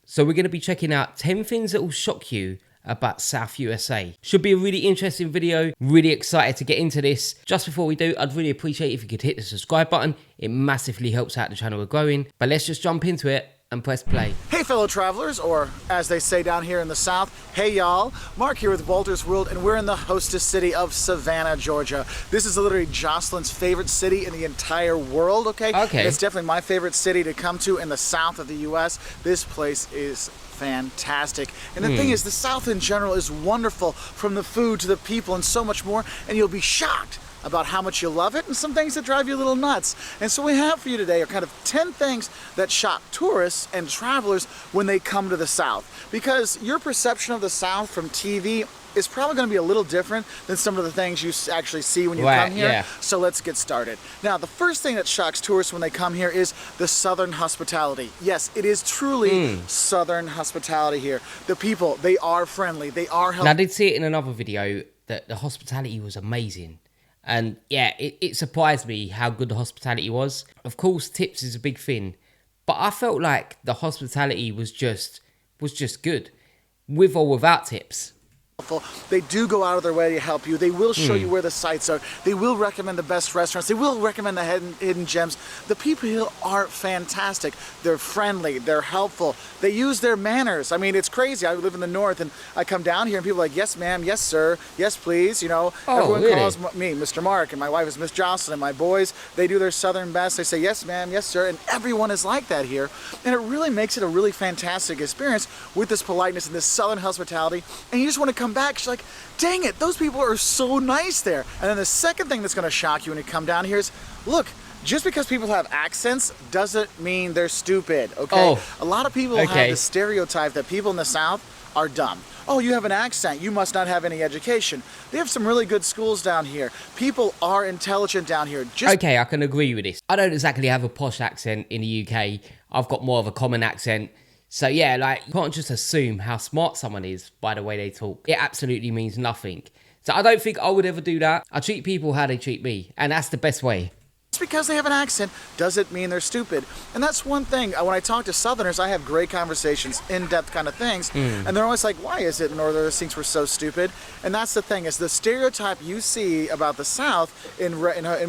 So we're going to be checking out 10 things that will shock you about South USA. Should be a really interesting video. Really excited to get into this. Just before we do, I'd really appreciate if you could hit the subscribe button. It massively helps out the channel. We're growing. But let's just jump into it and press play. Hey fellow travelers, or as they say down here in the South, hey y'all. Mark here with Walter's World, and we're in the hostess city of Savannah, Georgia. This is literally Jocelyn's favorite city in the entire world, okay? Okay. It's definitely my favorite city to come to in the south of the U.S. This place is fantastic. And the thing is, the South in general is wonderful, from the food to the people and so much more, and you'll be shocked about how much you love it and some things that drive you a little nuts. And so we have for you today are kind of 10 things that shock tourists and travelers when they come to the South. Because your perception of the South from TV is probably going to be a little different than some of the things you actually see when you come here. Yeah. So let's get started. Now, the first thing that shocks tourists when they come here is the Southern hospitality. Yes, it is truly Southern hospitality here. The people, they are friendly, they are helpful. Now, I did see it in another video that the hospitality was amazing. And yeah, it surprised me how good the hospitality was. Of course, tips is a big thing, but I felt like the hospitality was just good, with or without tips. They do go out of their way to help you. They will show you where the sites are. They will recommend the best restaurants. They will recommend the hidden gems. The people here are fantastic. They're friendly. They're helpful. They use their manners. I mean, it's crazy. I live in the north, and I come down here, and people are like, yes, ma'am, yes, sir, yes, please. You know, everyone really? calls me Mr. Mark, and my wife is Miss Jocelyn, and my boys, they do their Southern best. They say, yes, ma'am, yes, sir, and everyone is like that here. And it really makes it a really fantastic experience with this politeness and this Southern hospitality, and you just want to come back. She's like, dang it, those people are so nice there. And then the second thing that's going to shock you when you come down here is, look, just because people have accents doesn't mean they're stupid, okay? A lot of people have the stereotype that people in the South are dumb. Oh, you have an accent, you must not have any education. They have some really good schools down here. People are intelligent down here. Okay, I can agree with this. I don't exactly have a posh accent in the UK. I've got more of a common accent. So yeah, like, you can't just assume how smart someone is by the way they talk. It absolutely means nothing. So I don't think I would ever do that. I treat people how they treat me, and that's the best way. Just because they have an accent doesn't mean they're stupid. And that's one thing. When I talk to Southerners, I have great conversations, in-depth kind of things, and they're always like, why is it Northerners think we're so stupid? And that's the thing, is the stereotype you see about the South in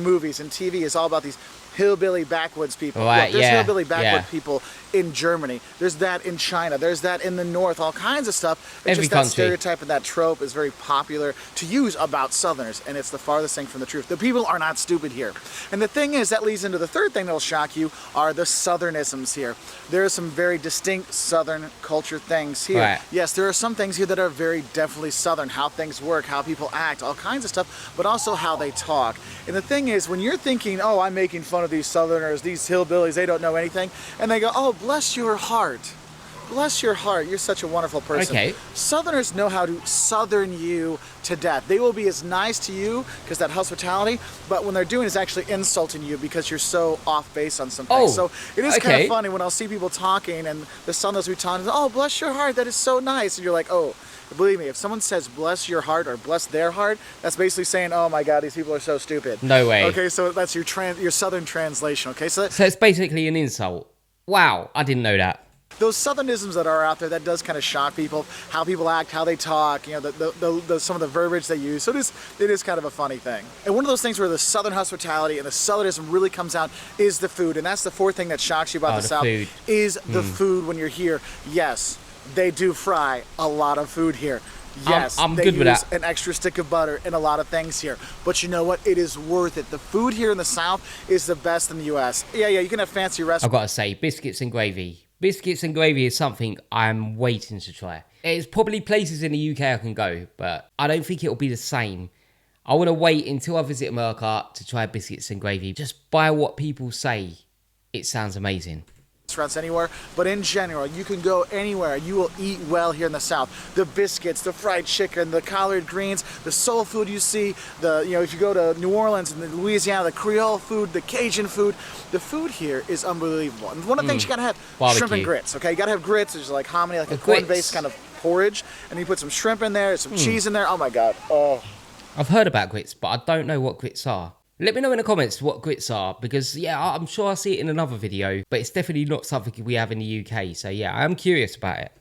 movies and TV is all about these hillbilly backwoods people. Right, Look, there's hillbilly backwoods people in Germany. There's that in China. There's that in the North. All kinds of stuff. It's just that stereotype and that trope is very popular to use about Southerners, and it's the farthest thing from the truth. The people are not stupid here. And the thing is, that leads into the third thing that'll shock you, are the Southernisms here. There are some very distinct Southern culture things here. Right. Yes, there are some things here that are very definitely Southern, how things work, how people act, all kinds of stuff, but also how they talk. And the thing is, when you're thinking, oh, I'm making fun of these Southerners, these hillbillies, they don't know anything, and they go, oh, bless your heart. Bless your heart, you're such a wonderful person. Okay. Southerners know how to Southern you to death. They will be as nice to you, because that hospitality, but when they're doing is actually insulting you because you're so off base on something. So it is kind of funny when I'll see people talking, and the Southerners will be talking, oh, bless your heart, that is so nice. And you're like, oh, believe me, if someone says bless your heart or bless their heart, that's basically saying, oh my God, these people are so stupid. No way. Okay, so that's your Southern translation, okay? So it's basically an insult. Wow, I didn't know that. Those Southernisms that are out there, that does kind of shock people, how people act, how they talk, you know, some of the verbiage they use. So it is kind of a funny thing. And one of those things where the Southern hospitality and the Southernism really comes out is the food. And that's the fourth thing that shocks you about the South, is the food when you're here. Yes, they do fry a lot of food here. Yes, I'm they good with use that. an extra stick of butter and a lot of things here. But you know what? It is worth it. The food here in the South is the best in the U.S. Yeah, you can have fancy restaurants. I've got to say, biscuits and gravy. Biscuits and gravy is something I'm waiting to try. There's probably places in the UK I can go, but I don't think it'll be the same. I want to wait until I visit America to try biscuits and gravy. Just by what people say, it sounds amazing. Restaurants anywhere, but in general, you can go anywhere. You will eat well here in the South. The biscuits, the fried chicken, the collard greens, the soul food you see, if you go to New Orleans and Louisiana, the Creole food, the Cajun food, the food here is unbelievable. And one of the things you gotta have, shrimp and grits, okay? You gotta have grits, which is like hominy, like a corn-based kind of porridge, and you put some shrimp in there, some cheese in there. Oh my God. Oh. I've heard about grits, but I don't know what grits are. Let me know in the comments what grits are, because yeah, I'm sure I'll see it in another video, but it's definitely not something we have in the UK. So yeah, I'm curious about it.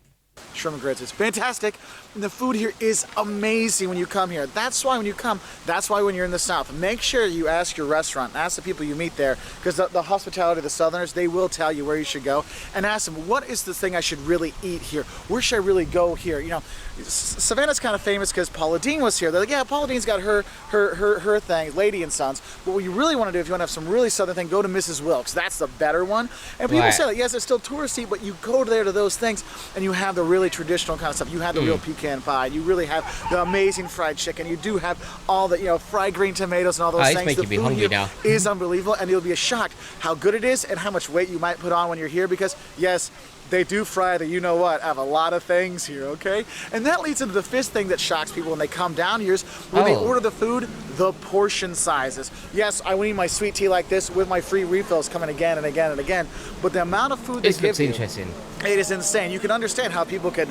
Shrimp and grits. It's fantastic. And the food here is amazing when you come here. That's why when you come, that's why when you're in the South, make sure you ask your restaurant, ask the people you meet there, because the hospitality of the Southerners, they will tell you where you should go, and ask them, what is the thing I should really eat here? Where should I really go here? You know, Savannah's kind of famous because Paula Deen was here. They're like, yeah, Paula Deen's got her thing, Lady and Sons. But what you really want to do, if you want to have some really Southern thing, go to Mrs. Wilkes. That's the better one. And people say that, yes, it's still touristy, but you go there to those things, and you have the really traditional kind of stuff. You have the real pecan pie. You really have the amazing fried chicken. You do have all the, you know, fried green tomatoes and all those things. It's making me hungry now. Is unbelievable, and you'll be shocked how good it is and how much weight you might put on when you're here, because yes, they do fry the you-know-what out of a lot of things here, okay? And that leads into the fifth thing that shocks people when they come down here is when they order the food, the portion sizes. Yes, I would eat my sweet tea like this with my free refills coming again and again and again, but the amount of food they give you, this looks interesting. It is insane. You can understand how people could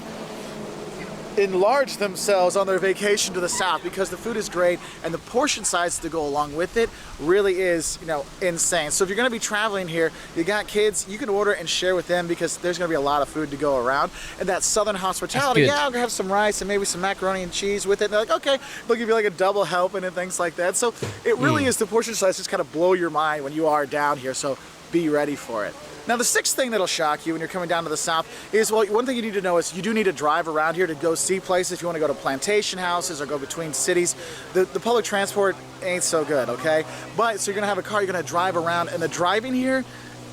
enlarge themselves on their vacation to the South, because the food is great and the portion size to go along with it really is, you know, insane. So if you're going to be traveling here, you got kids, you can order and share with them, because there's going to be a lot of food to go around. And that Southern hospitality, yeah, I'll have some rice and maybe some macaroni and cheese with it. And they're like, okay, they'll give you like a double helping and things like that. So it really is, the portion size just kind of blow your mind when you are down here. So be ready for it. Now, the sixth thing that'll shock you when you're coming down to the South is, well, one thing you need to know is you do need to drive around here to go see places. If you want to go to plantation houses or go between cities, the public transport ain't so good, okay? But, so you're going to have a car, you're going to drive around, and the driving here,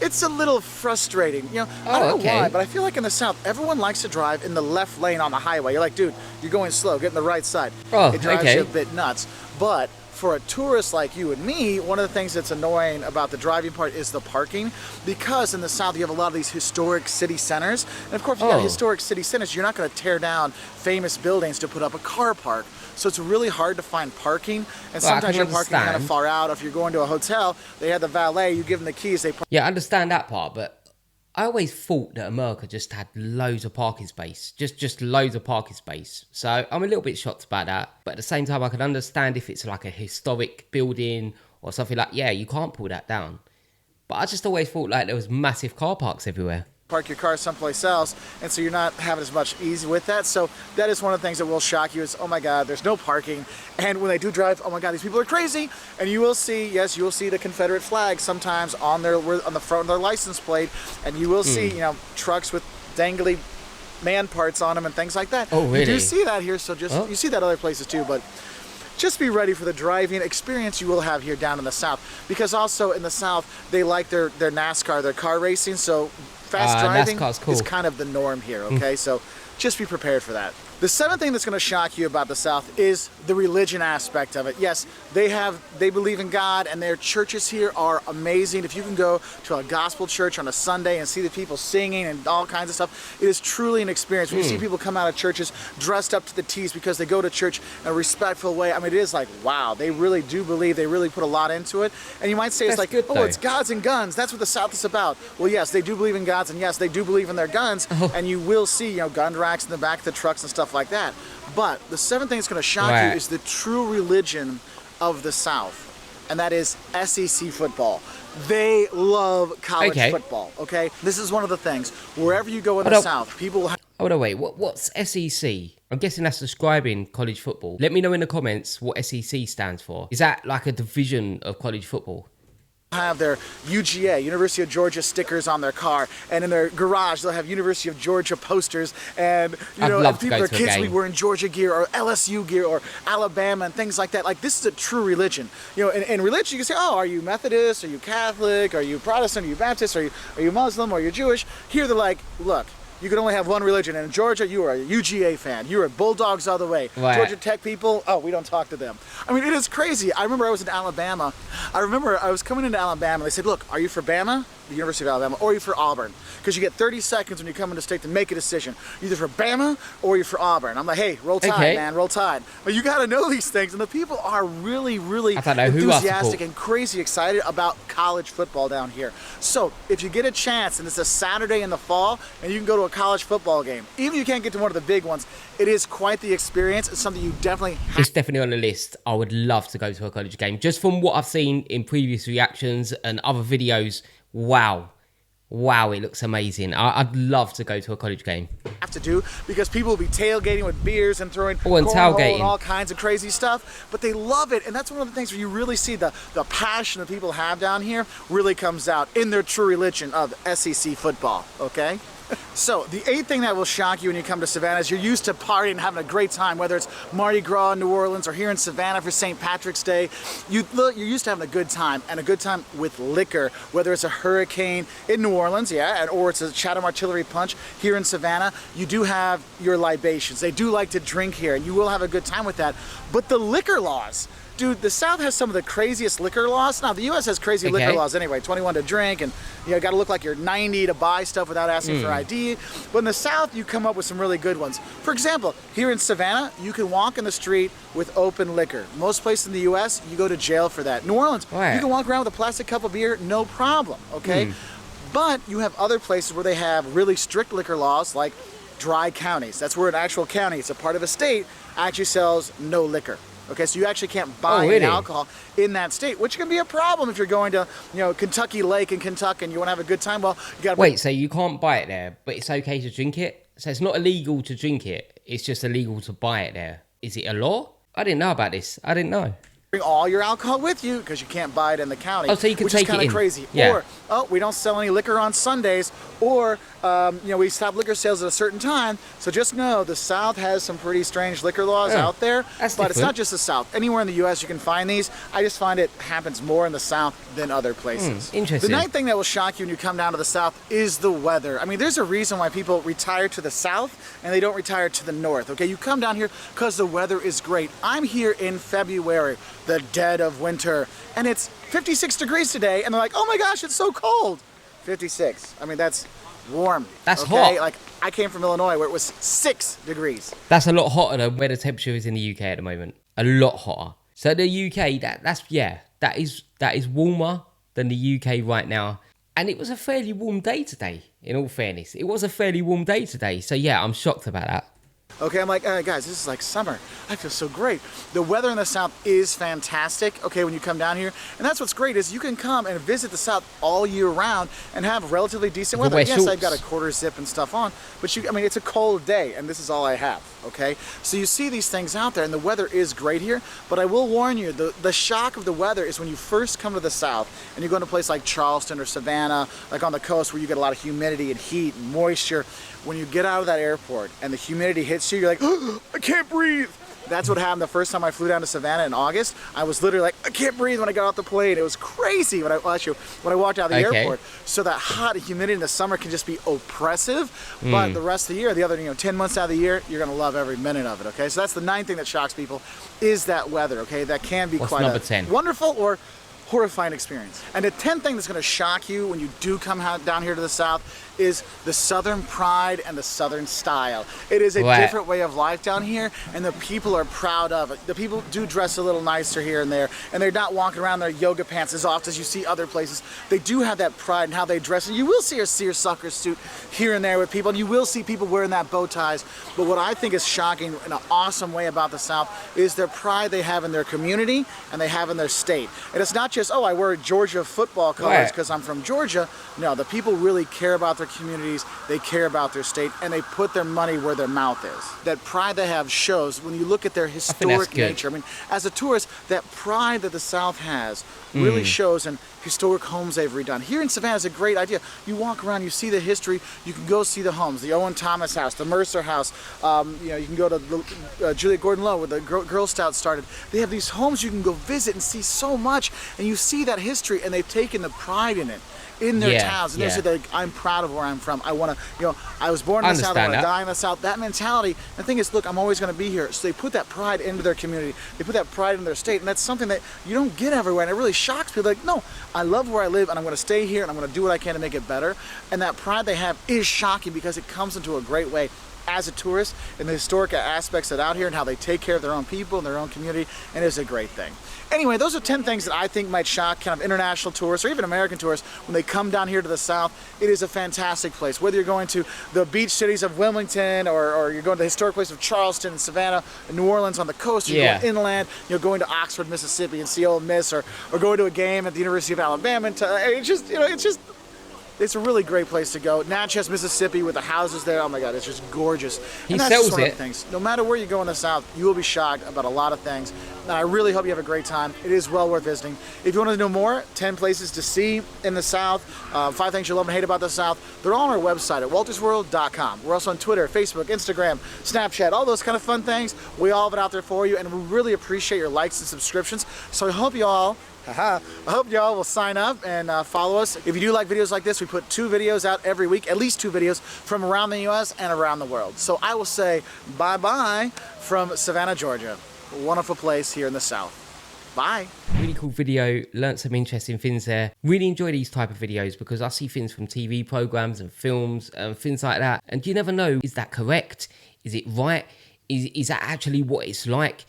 it's a little frustrating. You know, I don't know why, but I feel like in the South, everyone likes to drive in the left lane on the highway. You're like, dude, you're going slow, get in the right side. It drives you a bit nuts. But for a tourist like you and me, one of the things that's annoying about the driving part is the parking, because in the South you have a lot of these historic city centers, and of course if you got historic city centers, you're not going to tear down famous buildings to put up a car park. So it's really hard to find parking, and sometimes you're parking kind of far out. If you're going to a hotel, they have the valet, you give them the keys, they park. Yeah, I understand that part, but I always thought that America just had loads of parking space. Just loads of parking space. So I'm a little bit shocked about that. But at the same time, I can understand if it's like a historic building or something like, yeah, you can't pull that down. But I just always thought like there was massive car parks everywhere. Park your car someplace else, and so you're not having as much ease with that. So that is one of the things that will shock you is, oh my God, there's no parking. And when they do drive, oh my God, these people are crazy. And you will see, yes, you will see the Confederate flag sometimes on the front of their license plate, and you will see, you know, trucks with dangly man parts on them and things like that. Oh, really? You do see that here, so just you see that other places too, but just be ready for the driving experience you will have here down in the South, because also in the South they like their NASCAR, their car racing, so fast driving is kind of the norm here, okay? So just be prepared for that. The seventh thing that's going to shock you about the South is the religion aspect of it. Yes, they believe in God, and their churches here are amazing. If you can go to a gospel church on a Sunday and see the people singing and all kinds of stuff, it is truly an experience. When you see people come out of churches dressed up to the T's because they go to church in a respectful way, I mean, it is like, wow, they really do believe, they really put a lot into it. And you might say it's like, oh, it's gods and guns. That's what the South is about. Well, yes, they do believe in gods, and yes, they do believe in their guns, and you will see, you know, gun racks in the back of the trucks and stuff like that. But the seventh thing that's going to shock you is the true religion of the South, and that is SEC football. They love college football, okay? This is one of the things. Wherever you go in the South, people will have... Oh, no, wait. What's SEC? I'm guessing that's describing college football. Let me know in the comments what SEC stands for. Is that like a division of college football? Have their UGA, University of Georgia stickers on their car, and in their garage they'll have University of Georgia posters, and you know, and people, their kids will be wearing Georgia gear or LSU gear or Alabama and things like that. Like, this is a true religion. You know, in religion you can say, oh, are you Methodist, are you Catholic, are you Protestant, are you Baptist, are you Muslim, are you Jewish? Here they're like, look, you can only have one religion. And in Georgia, you are a UGA fan. You are Bulldogs all the way. Georgia Tech people, oh, we don't talk to them. I mean, it is crazy. I remember I was in Alabama. I remember I was coming into Alabama. They said, look, are you for Bama, the University of Alabama, or are you for Auburn? Because you get 30 seconds when you come into state to make a decision. You're either for Bama or you're for Auburn. I'm like, hey, roll tide, man, roll tide. But you got to know these things. And the people are really, really enthusiastic and crazy excited about college football down here. So if you get a chance, and it's a Saturday in the fall, and you can go to a college football game, even if you can't get to one of the big ones, it is quite the experience. It's something you definitely have. It's definitely on the list. I would love to go to a college game. Just from what I've seen seen in previous reactions and other videos, wow, it looks amazing. I'd love to go to a college game. Have to do because people will be tailgating with beers and throwing Oh, and cornhole tailgating. and all kinds of crazy stuff, but they love it, and that's one of the things where you really see the passion that people have down here really comes out in their true religion of SEC football, okay? So, the 8th thing that will shock you when you come to Savannah is you're used to partying and having a great time, whether it's Mardi Gras in New Orleans or here in Savannah for St. Patrick's Day. You're used to having a good time, and a good time with liquor, whether it's a hurricane in New Orleans, yeah, or it's a Chatham Artillery Punch here in Savannah. You do have your libations. They do like to drink here, and you will have a good time with that. But the liquor laws, dude, the South has some of the craziest liquor laws. Now, the U.S. has crazy liquor laws anyway, 21 to drink, and you got to look like you're 90 to buy stuff without asking for ID. But in the South, you come up with some really good ones. For example, here in Savannah, you can walk in the street with open liquor. Most places in the U.S., you go to jail for that. New Orleans, you can walk around with a plastic cup of beer, no problem, okay? But you have other places where they have really strict liquor laws, like dry counties. That's where an actual county, it's a part of a state, actually sells no liquor. Okay, so you actually can't buy any alcohol in that state, which can be a problem if you're going to, Kentucky Lake in Kentucky and you want to have a good time. Well, you got to wait. So you can't buy it there, but it's okay to drink it. So it's not illegal to drink it. It's just illegal to buy it there. Is it a law? I didn't know about this. I didn't know. bring all your alcohol with you because you can't buy it in the county. Oh, so you can which take is kind it of in. crazy. Yeah. Or, we don't sell any liquor on Sundays, or we stop liquor sales at a certain time. So just know the South has some pretty strange liquor laws out there. That's but different. it's not just the South. Anywhere in the U.S. you can find these. I just find it happens more in the South than other places. Interesting. The ninth thing that will shock you when you come down to the South is the weather. I mean, there's a reason why people retire to the South and they don't retire to the North. Okay, you come down here because the weather is great. I'm here in February, the dead of winter, and it's 56 degrees today, and they're like, oh my gosh, it's so cold. 56. I mean, that's warm. That's okay? hot. Like, I came from Illinois where it was 6 degrees. That's a lot hotter than where the temperature is in the UK at the moment. A lot hotter. So the UK, that is warmer than the UK right now. And it was a fairly warm day today, in all fairness. It was a fairly warm day today. So yeah, I'm shocked about that. Okay, I'm like, guys, this is like summer. I feel so great. The weather in the South is fantastic, okay, when you come down here. And that's what's great is you can come and visit the South all year round and have relatively decent weather. Yes, shorts. I've got a quarter zip and stuff on, but it's a cold day, and this is all I have, okay? So you see these things out there, and the weather is great here, but I will warn you, the shock of the weather is when you first come to the South, and you go to a place like Charleston or Savannah, like on the coast where you get a lot of humidity and heat and moisture. When you get out of that airport and the humidity hits you, you're like, oh, I can't breathe. That's what happened the first time I flew down to Savannah in August. I was literally like, I can't breathe when I got off the plane. It was crazy when I walked out of the airport. So that hot humidity in the summer can just be oppressive. But the rest of the year, the other 10 months out of the year, you're going to love every minute of it, okay? So that's the 9th thing that shocks people is that weather, okay? That can be quite number 10? Wonderful or horrifying experience. And the 10th thing that's going to shock you when you do come down here to the South is the Southern pride and the Southern style. It is a different way of life down here, and the people are proud of it. The people do dress a little nicer here and there, and they're not walking around in their yoga pants as often as you see other places. They do have that pride in how they dress, and you will see a seersucker suit here and there with people, and you will see people wearing that bow ties. But what I think is shocking in an awesome way about the South is their pride they have in their community and they have in their state. And it's not just, I wear Georgia football colors because I'm from Georgia. No, the people really care about their communities, they care about their state, and they put their money where their mouth is. That pride they have shows when you look at their historic nature. I mean, as a tourist, that pride that the South has really shows in historic homes they've redone. Here in Savannah is a great idea. You walk around, you see the history, you can go see the homes, the Owen Thomas house, the Mercer house, you can go to the Julia Gordon Low where the Girl Scouts started. They have these homes you can go visit and see so much, and you see that history, and they've taken the pride in it. In their towns, and they say that I'm proud of where I'm from. I want to, I was born in the South, I want to die in the South. That mentality. The thing is, look, I'm always going to be here. So they put that pride into their community. They put that pride in their state, and that's something that you don't get everywhere. And it really shocks people. Like, no, I love where I live, and I'm going to stay here, and I'm going to do what I can to make it better. And that pride they have is shocking because it comes into a great way as a tourist and the historic aspects that out here and how they take care of their own people and their own community, and it's a great thing. Anyway, those are 10 things that I think might shock kind of international tourists or even American tourists when they come down here to the South. It is a fantastic place. Whether you're going to the beach cities of Wilmington or you're going to the historic place of Charleston and Savannah and New Orleans on the coast, or you're going inland, going to Oxford, Mississippi and see Ole Miss, or going to a game at the University of Alabama. And it's a really great place to go. Natchez, Mississippi, with the houses there. Oh my God, it's just gorgeous. He sells it. Things. No matter where you go in the South, you will be shocked about a lot of things. And I really hope you have a great time. It is well worth visiting. If you want to know more, 10 places to see in the South, 5 things you love and hate about the South, they're all on our website at waltersworld.com. We're also on Twitter, Facebook, Instagram, Snapchat, all those kind of fun things. We all have it out there for you, and we really appreciate your likes and subscriptions. So I hope you all I hope y'all will sign up and follow us. If you do like videos like this, we put 2 videos out every week, at least 2 videos from around the US and around the world. So I will say bye-bye from Savannah, Georgia. A wonderful place here in the South. Bye. Really cool video, learned some interesting things there. Really enjoy these type of videos because I see things from TV programs and films and things like that. And you never know, is that correct? Is it right? Is that actually what it's like?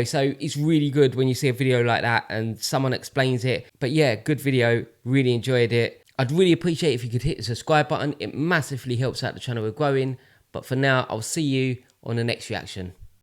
So it's really good when you see a video like that and someone explains it. But yeah, good video, really enjoyed it. I'd really appreciate if you could hit the subscribe button. It massively helps out the channel we're growing. But for now, I'll see you on the next reaction.